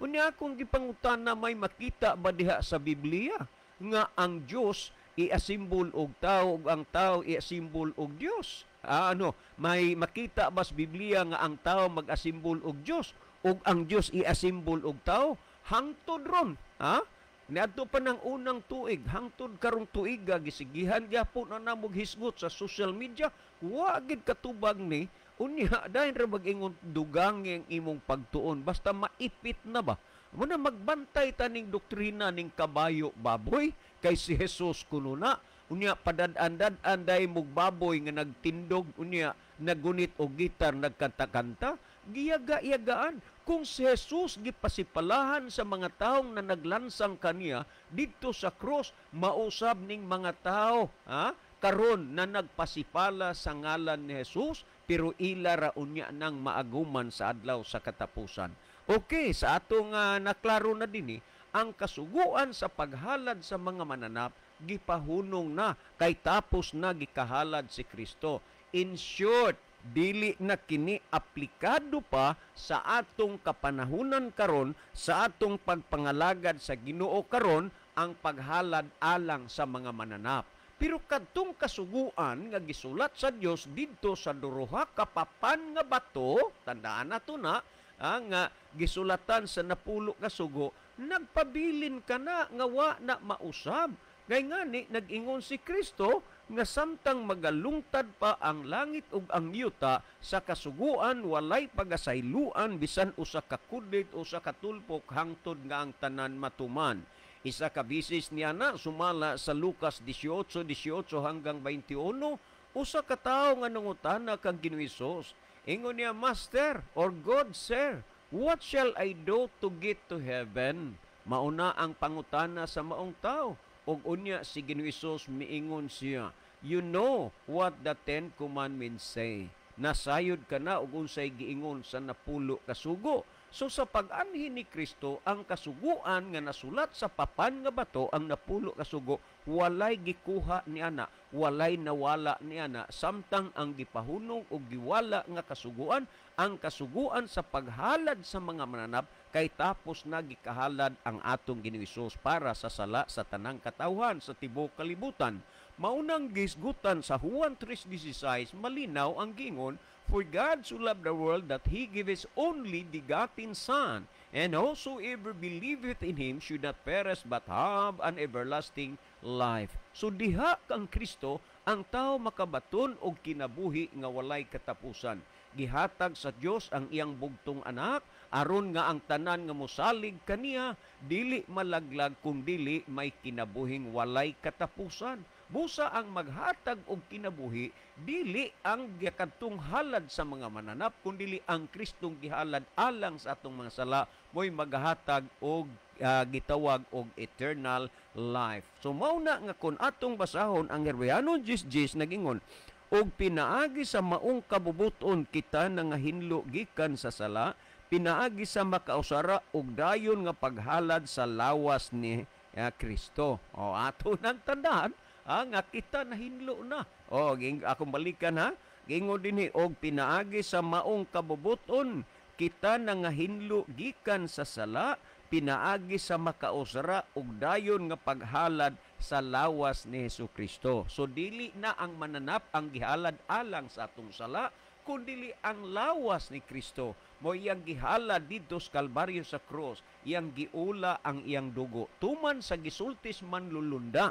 Unya akong gipangutana, may makita ba diha sa Biblia nga ang Dios iasimbol og tao ug ang tao iasimbol og Dios? May makita ba sa Biblia nga ang tao mag-asimbol og Dios ug ang Dios iasimbol og tao? Hangtod ron, niadto pa ng unang tuig, hangtod karong tuiga gisigihan gyapon na namog hisgot sa social media, wa gid katubag ni unya dayon ra mag-ingon dugang ang imong pagtuon basta maipit na ba. Muna magbantay taning doktrina ning kabayo baboy kay si Hesus kuno na. Unya padad-andad anday mog baboy nga nagtindog, unya nagunit og gitar nagkanta-kanta, giyaga-yagaan. Kung si Jesus gipasipalahan sa mga taong na naglansang kaniya dito sa cross, mausab ning mga tao karon na nagpasipala sa ngalan ni Jesus, pero ila ra unya nang maaguman sa adlaw sa katapusan. Okay, sa atong naklaro na dinhi, ang kasuguan sa paghalad sa mga mananap gipahunong na kay tapos na gikahalad si Kristo. In short, dili na kini aplikado pa sa atong kapanahunan karon, sa atong pagpangalagad sa Ginoo karon ang paghalad alang sa mga mananap. Pero kadtong kasuguan nga gisulat sa Dios didto sa duruha ka papan nga bato, tandaan nato na nga gisulatan sa 10 ka sugo, nagpabilin ka na nga wa na mausab. Ngay ngani nag-ingon si Kristo nga samtang magalungtad pa ang langit ug ang yuta, sa kasuguan walay pagasayloan bisan usa ka kudlit o sa katulpok hangtod nga ang tanan matuman. Isa ka bisis niya na sumala sa Lucas 18:18 hanggang 21, usa ka tawo nga nangutana kang Ginoong Hesus. Ingon niya, Master or God, Sir, what shall I do to get to heaven? Mauna ang pangutana sa maong tao. Og unya si Ginoong Hesus miingon siya, you know what the 10 commandments say. Nasayod ka na og unsay giingon sa 10 ka sugo. So sa pag-anhi ni Kristo, ang kasuguan nga nasulat sa papan nga bato, ang 10 ka sugo, walay gikuha ni ana, walay nawala ni ana, samtang ang gipahunong og giwala nga kasuguan, ang kasuguan sa paghalad sa mga mananap, kay tapos na gikahalad ang atong Ginoong Hesus para sa sala sa tanang katawhan sa tibuok kalibutan. Maunang gisgutan sa Juan 3:16, malinaw ang gingon, for God so loved the world that He gave His only begotten Son, and whosoever believeth in Him should not perish but have an everlasting life. So diha kang Kristo ang tao makabaton og kinabuhi nga walay katapusan. Gihatag sa Dios ang iyang bugtong anak aron nga ang tanan nga mosalig kaniya dili malaglag kung dili may kinabuhing walay katapusan. Busa ang maghatag og kinabuhi dili ang gikadtong halad sa mga mananap kundi ang Kristong gihalad alang sa atong mga sala mo'y maghatag og gitawag og eternal life. So mao na nga kun atong basahon ang Hebreanon 10:10 nagingon, og pinaagi sa maong kabubuton kita nga hinlo gikan sa sala, pinaagi sa makausara og dayon nga paghalad sa lawas ni Kristo. O ato nang tandaan, nga kita nahinlo na. O, akong balikan ha. Gingon dinhi og pinaagi sa maong kabubuton, kita nangahinlo gikan sa sala, pinaagi sa makausra ug dayon nga paghalad sa lawas ni Hesukristo. So dili na ang mananap ang gihalad alang sa atong sala, kundi ang lawas ni Kristo. Mo iyang gihalad dito sa Kalbaryo sa cross, iyang giula ang iyang dugo. Tuman sa gisultis manlulunda.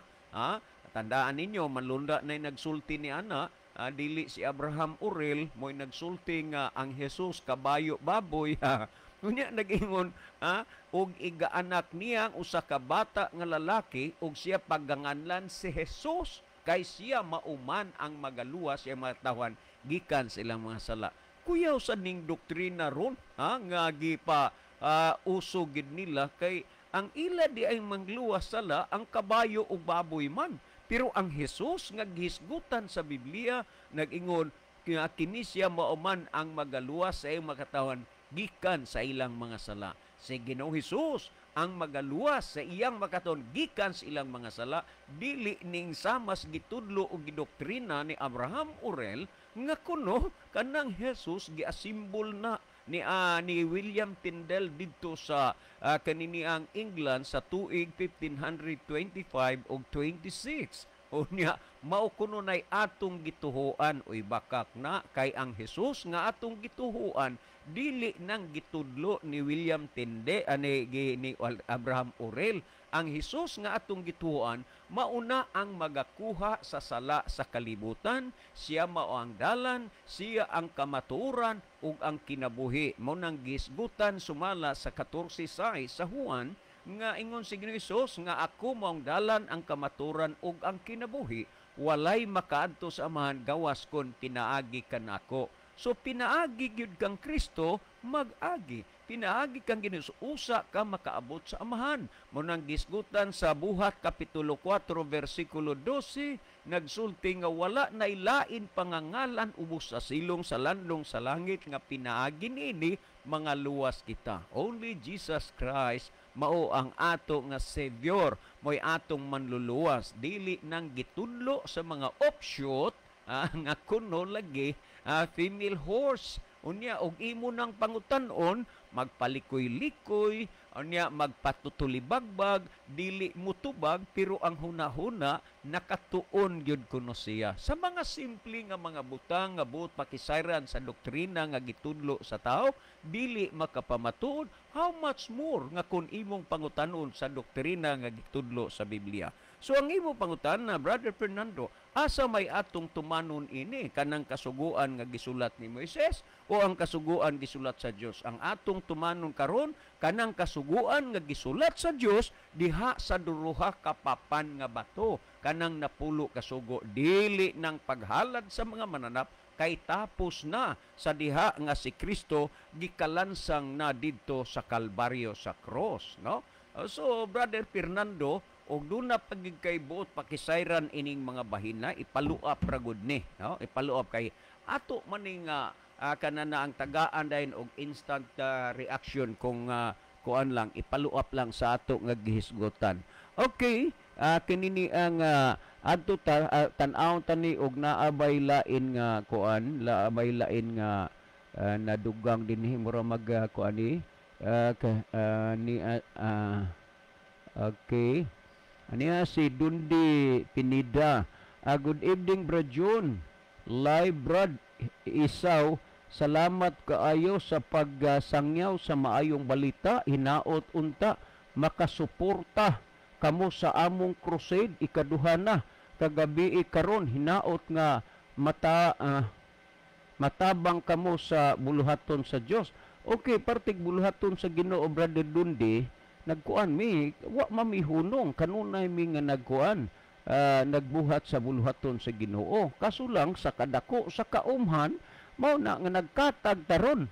Tandaan ninyo, manlunda na nagsulti ni ana, dili si Abraham Urel, mo'y nagsulti nga ang Jesus kabayo baboy. Unya nag-ingon, og igaanak niya usa ka bata nga lalaki ug siya pagganganlan si Jesus kay siya mauman ang magaluwas siya matawan gikan sa ilang mga sala. Kuyaw sa ning doktrina ron nga gipa uso gid nila kay ang ila di ay mangluwas sala ang kabayo ug baboy man. Pero ang Jesus nga gihisgutan sa Biblia nag-ingon kini siya mauman ang magaluwas sa iyang makatawan gikan sa ilang mga sala. Si Ginoong Hesus ang magaluwas sa iyang makatawan gikan sa ilang mga sala, dili ning samas gitudlo o gidoktrina ni Abraham Urel nga kuno kanang Jesus giasimbol na ni William Tyndale dito sa kaniniang England sa tuig 1525 o 26. O niya, mao kuno nay atong gituhuan oy bakak na kay ang Jesus nga atong gituhuan dili nang gitudlo ni William Tyndale ni Abraham Urel. Ang Jesus nga atong gituhuan mauna ang magakuha sa sala sa kalibutan, siya mao ang dalan, siya ang kamatuoran ug ang kinabuhi. Mao nang gisgutan sumala sa 14:6 sa Juan nga ingon si Ginoong Hesus nga ako mao ang dalan, ang kamaturan ug ang kinabuhi, walay makaadto sa Amahan gawas kon pinaagi kanako. So pinaagi gyud kang Kristo, mag-agi. Pinaagi kang Ginoo, usa ka makaabot sa Amahan. Mao nang gisgutan sa Buhat kapitulo 4 bersikulo 12, nagsulti nga wala nay lain pangangalan ubos sa silong sa landong sa langit nga pinaagi niini mga luwas kita. Only Jesus Christ mao ang ato nga Savior, mo'y atong manluluwas. Dili nang gitudlo sa mga offshoot nga kuno lagi female horse. Unya og imo nang pangutan-on magpalikoy-likoy, unya magpatutulibagbag, dili mutubag pero ang hunahuna nakatuon gyud kuno siya. Sa mga simple nga mga butang nga buot pakisayran sa doktrina nga gitudlo sa tao, dili makapamatuod, how much more nga kun imong pangutan-on sa doktrina nga gitudlo sa Biblia. So ang imong pangutan na Brother Fernando, asa may atong tumanon ini kanang kasuguan nga gisulat ni Moises o ang kasuguan gisulat sa Dios? Ang atong tumanon karon kanang kasuguan nga gisulat sa Dios diha sa duruha ka papan nga bato, kanang napulo kasugo, dili nang paghalad sa mga mananap kay tapos na sa diha nga si Kristo gikalansang na didto sa Kalbaryo sa cross, no? So Brother Fernando, og doon na pagig kay buot pakisayran ining mga bahina, ipaluap ragod ni, no? Ipaluap kay ato maning kanana ang tagaan dayon og instant reaction kung kuan lang, ipaluap lang sa ato nga gihisgutan. Okay, kinini ang adto tan-awon tani og naabay lain nga kuan, laabay lain nga nadugang dinhi mura mag kuan ni okay. Aniya si Dundi Pinida. Good evening, Brad June. Live, Brad Isaw. Salamat kaayo sa pagsangyaw sa maayong balita. Hinaot unta, makasuporta kamo sa among crusade. Ikaduha na. Kagabi karon hinaot nga matabang kamo sa buluhaton sa Dios. Okay, partig buluhaton sa Ginoo, Brother Dundi. Nagkuan mi, wa mamihunong kanunay mi nga nagkuan, nagbuhat sa buluhaton sa Ginoo. Kaso lang sa kadako sa kaumhan mao na nga nagkatag taron,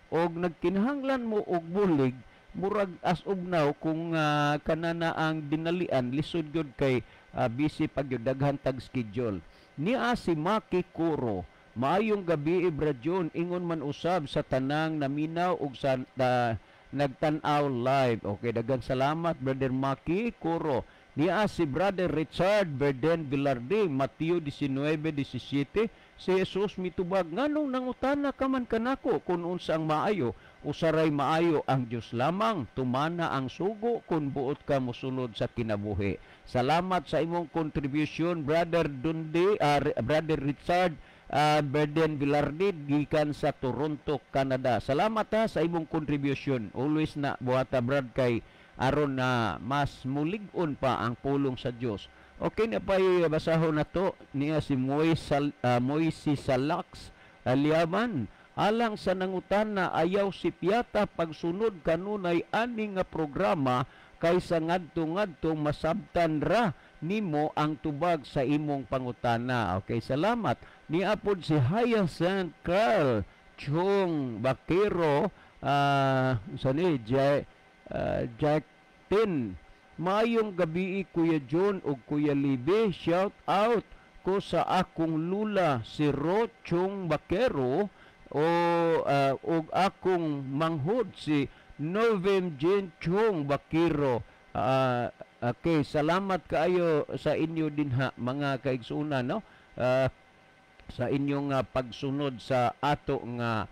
og nagkinahanglan mo og bulig murag as of now kung kanana ang dinalian lisod gyud kay busy pag gyud daghan tag schedule. Niya si Maki Kuro, maayong gabi Ibradyon, ingon man usab sa tanang naminaw og sa nagtan-aw live. Okay, daghang salamat Brother Maki Kuro. Niya si Brother Richard Berden Villarde, Mateo 19:17, si Jesus mitubag, nganong nangutana ka man kanako kung unsa ang maayo, usaray maayo ang Dios lamang, tumana ang sugo kung buot ka mosulod sa kinabuhi. Salamat sa imong contribution, Brother Brother Richard Berden Villarde gikan sa Toronto, Canada. Salamat ha sa imong contribution. Always na buhata Brad kay aron na mas mulig-on pa ang pulong sa Dios. Okay na pa basahon na to niya si Moises Salax Aliaman. Alang sa nangutan na ayaw si piyata pagsunod kanunay ani nga programa kaysa ngadto-ngadto masabtan ra nimo ang tubag sa imong pangutana. Okay, salamat. Niapod si Hyacinth Carl Chung Bakero Jack Tin. Mayong gabi Kuya John o Kuya Libe. Shout out ko sa akong lula si Rochong Bakero o akong manghod si Novem Jen Chong Bakero. Okay, salamat kaayo sa inyo dinha mga kaigsunan, no? Sa inyong pagsunod sa ato nga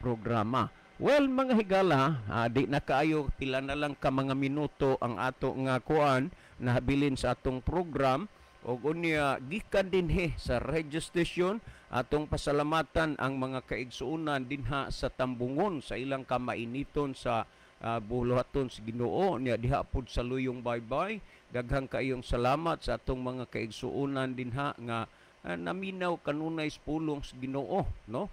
programa. Well, mga higala, di na kaayo, pila na lang ka mga minuto ang ato nga kuan na habilin sa atong program. O unya, gikan dinhi sa radio station, atong pasalamatan ang mga kaigsuunan dinha sa Tambungon sa ilang kamainiton sa buluhaton sa Ginoo niya diha pud sa Luyong Baybay. Daghang kaayong salamat sa atong mga kaigsuunan dinha nga naminaw kanunay sa pulong sa Ginoo, no?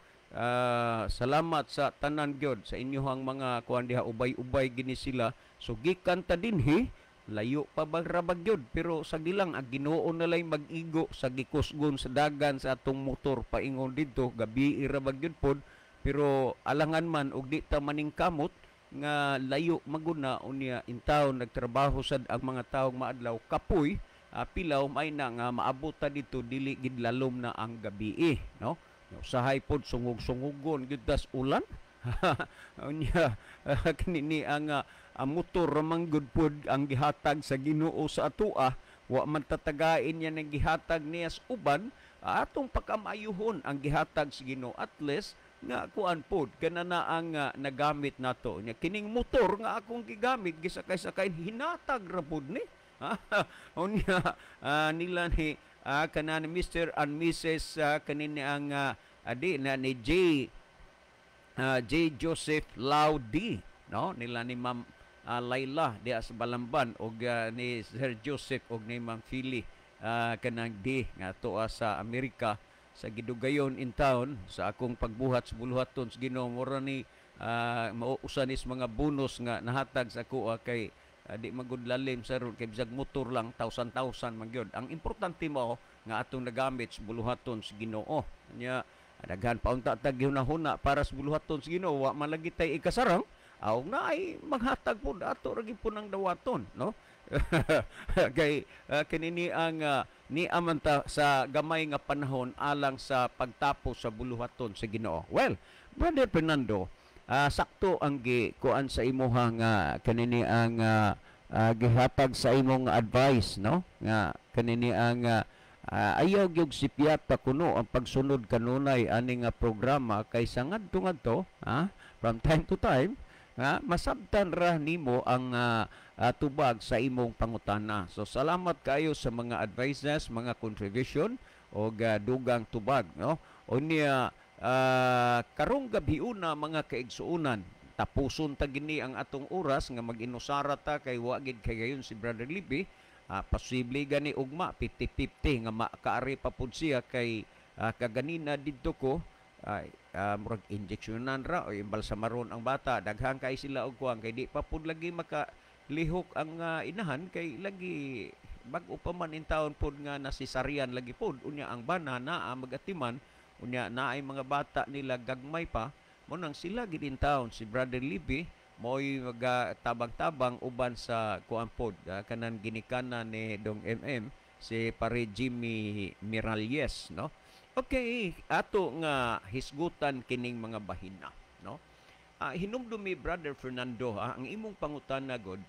Salamat sa tanan gyud sa inyohang mga kuan diha, ubay-ubay gini sila. So gikan ta dinhi, layo pa bagrabag gyud, pero sa gilang ang Ginoo nalay mag-igo sa gikusgon sa dagan sa atong motor paingon didto, gabi irabag gyud pod, pero alangan man og di ta maningkamot nga layo maguna unya intaw nagtrabaho sad ang mga taong maadlaw kapoy pilaw may na nga maabot ta dito dili gid lalom na ang gabi, no? Usahay pod sungog-sungogon gid das ulan. Unya kanini ang motor ramang good pod ang gihatag sa Ginoo sa atoa, wa man tatagain niya ng gihatag niya sa uban, atong pagkamayuhon ang gihatag sa Ginoo, at least nga kuan pod kana na ang nagamit nato nya kining motor nga akong gigamit gisakay-sakay hinatag ra pod ni. Unya nila ni kanan Mr. and Mrs. kanini ang adi na ni J. Joseph Laudi, no? Nila ni Ma'am Layla di sa Balamban og ni Sir Joseph og ni Ma'am Philly kanang di nga tuwa sa Amerika sa gidugayon in town sa akong pagbuhat sa buluhaton sa Ginoo. Mura ni mauusan is mga bonus nga nahatag sa ako kay di magudlalim sa ron kay bisag motor lang 1,000 man gyud. Ang importante mo nga atong nagamit sa buluhaton sa Ginoo. Nya daghan pa unta tag hunahuna para sa buluhaton sa Ginoo, wa man lagi tay ikasarang aw na ay maghatag pud ato ra gyud nang dawaton, no? Kay kinini ang ni amanta sa gamay nga panahon alang sa pagtapos sa buluhaton sa Ginoo. Well, Brother Fernando, sakto ang kuan sa imuha nga kanini ang gihatag sa imong advice, no? Nga kanini ang ayaw gyud si piyata kuno ang pagsunod kanunay ani nga programa kaysa ngadto from time to time masabtan ra nimo ang tubag sa imong pangutana. So salamat kayo sa mga advices, mga contribution o dugang tubag, no? Unya karong gabiuna mga kaigsuunan, tapuson ta gini ang atong oras nga mag-inusara ta kay wa gid kay gayon si Brother Libby. Posible gani ugma 50-50 nga makaari pa pud siya kay kaganina didto ko murag injeksyonan ra o imbalsamaron ang bata, daghang kay sila og kuan kay di pa pud lagi makalihok ang inahan kay lagi bag-o pa man in taon pud nga nasisaryan lagi pud unya ang bana naa magatiman unya naay mga bata nila gagmay pa mo nang sila gid in taon si Brother Libby mo'y tabang-tabang uban sa kuan pod kanan ginikanan ni Dong MM si pare Jimmy Miralles, no? Okay, ato nga hisgutan kining mga bahina, no? Hinumdumi Brother Fernando ang imong pangutana god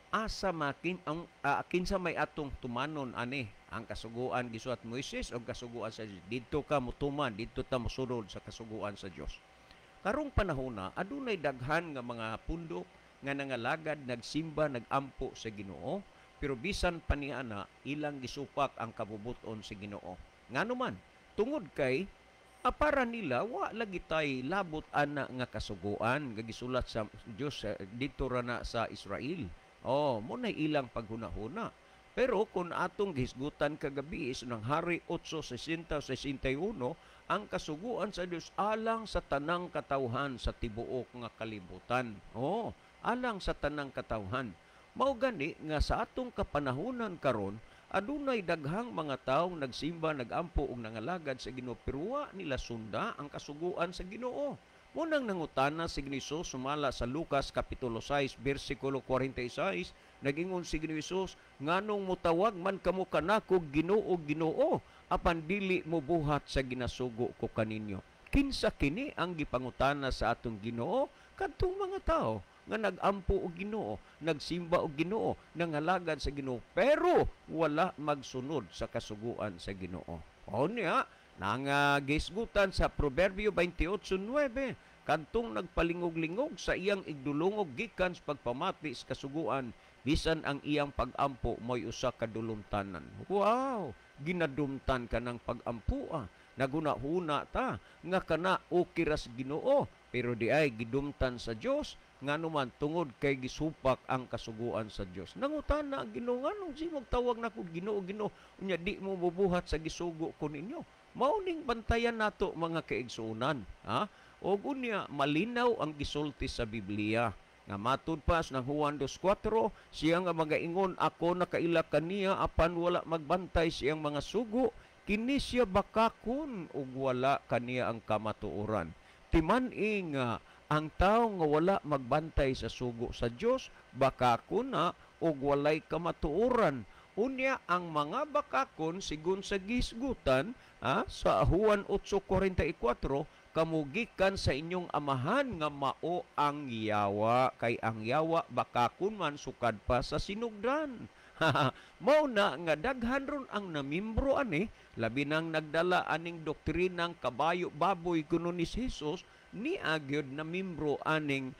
asa makin ang kinsa may atong tumanon ani ang kasuguan gisuat Moises o kasuguan sa Dios. Didto ka motuman, didto ta mosunod sa kasuguan sa Dios. Karong panahona adunay daghan nga mga pundok nga nangalagad, nagsimba, nagampo sa Ginoo, pero bisan pa niana ilang gisupak ang kabubuton sa Ginoo. Nganuman, tungod kay para nila wa lagi tay labot ana nga kasuguan nga gisulat sa Dios dito ra na sa Israel. Mo na ilang paghunahuna. Pero kung atong gihisgutan kagabi is ng Hari 8:60-61, ang kasuguan sa Dios alang sa tanang katawhan sa tibuok nga kalibutan. Alang sa tanang katawhan. Mao gani nga sa atong kapanahunan karon adunay daghang mga tawo nagsimba, nagampo og nangalagad sa Ginoo pero wa nila sunda ang kasuguan sa Ginoo. Munang nangutana si Hesus sumala sa Lucas kapitulo 6 bersikulo 46, nagingon si Hesus, nganong mutawag man kamo kanako Ginoo Ginoo apan dili mo buhat sa ginasugo ko kaninyo. Kinsa kini ang gipangutana sa atong Ginoo kadtong mga tawo nga nagampo og Ginoo, nagsimba og Ginoo, nangalagad sa Ginoo, pero wala magsunod sa kasuguan sa Ginoo. Niya, gisgutan sa Proverbio 28:9, kadtong nagpalingog-lingog sa iyang igdulungog gikan sa pagpamati sa kasuguan, bisan ang iyang pag-ampo mo'y usa ka dulumtanan. Wow! Ginadumtan ka ng pag-ampua. Naguna-huna ta nga kana ukiras Ginoo, pero di ay gidumtan sa Dios nganuman tungod kay gisupak ang kasuguan sa Dios. Nangutana ang Ginoo, nganong simog tawag nako Ginoo Ginoo unya di mo bubuhat sa gisugo ko ninyo. Mao ning bantayan nato mga kaigsuonan, Og unya malinaw ang gisulti sa Biblia. Nga matud pa ng Juan 2:4, siya nga magaingon, ako nakaila kaniya apan wala magbantay siyang mga sugo, kini siya bakakon ug wala kaniya ang kamatuoran. Timan-i nga ang tao nga wala magbantay sa sugo sa Dios bakakon na ug walay kamatuoran. Unya ang mga bakakon sigon sa gisgutan sa Juan 8:44, kamugikan sa inyong amahan nga mao ang yawa, kay ang yawa bakakon man sukad pa sa sinugdan. Mao na nga daghan ron ang namimbro ani, labi nang nagdala aning doktrinang kabayo baboy kuno ni Jesus, ni agyod na mimbro aning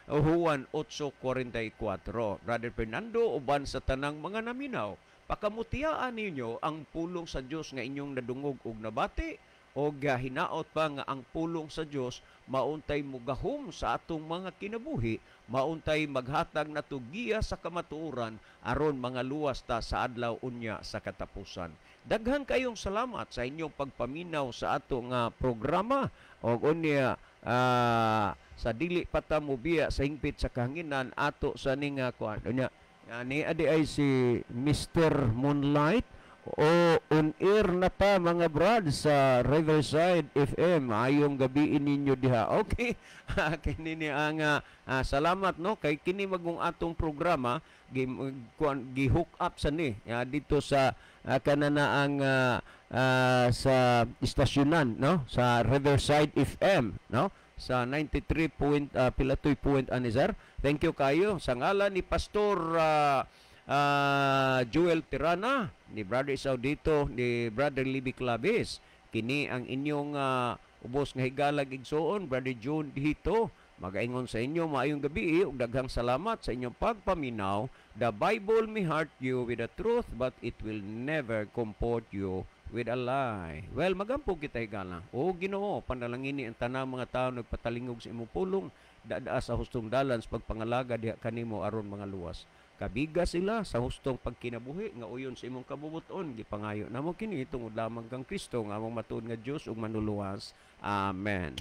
Juan 8:44. Brother Fernando, uban sa tanang mga naminaw, pakamutiyaan ninyo ang pulong sa Dios nga inyong nadungog og nabati, o hinaot pa nga ang pulong sa Dios mauntay mugahom sa atong mga kinabuhi, mauntay maghatag nato giya sa kamatuoran aron mga luwas ta sa adlaw unya sa katapusan. Daghang kayong salamat sa inyong pagpaminaw sa atong programa, o unya sa dili pa ta mobiya sa hingpit sa kahanginan ato sa ning kuan unya ni adi ay si Mr. Moonlight o on-air na pa mga brad sa Riverside FM. Ayong gabi ninyo diha. Okay, kini ni ang salamat no kay kini magong atong programa gi-hook up sa ni dito sa kanana ang sa istasyonan no sa Riverside FM no sa 93 pilatoy point anisar. Thank you kayo sa ngalan ni Pastor Joel Tirana, ni Brother Saudito, ni Brother Libby Claves. Kini ang inyong ubos nga higalag igsoon, Brother John Dihito. Magaingon sa inyo maayong gabi ug daghang salamat sa inyong pagpaminaw. The Bible may hurt you with the truth, but it will never comfort you with a lie. Well, magampo kita higala. O Ginoo, panalangini ang tanang mga tao nagpatalingog sa imong pulong, dadaa sa hustong dalan sa pagpangalaga diha kanimo aron mga luwas. Kabiga sila sa hustong pagkinabuhi nga uyon sa imong kabubuton, gipangayo namo kini tungod lamang kang Kristo nga among matuod nga Dios ug manuluwas. Amen.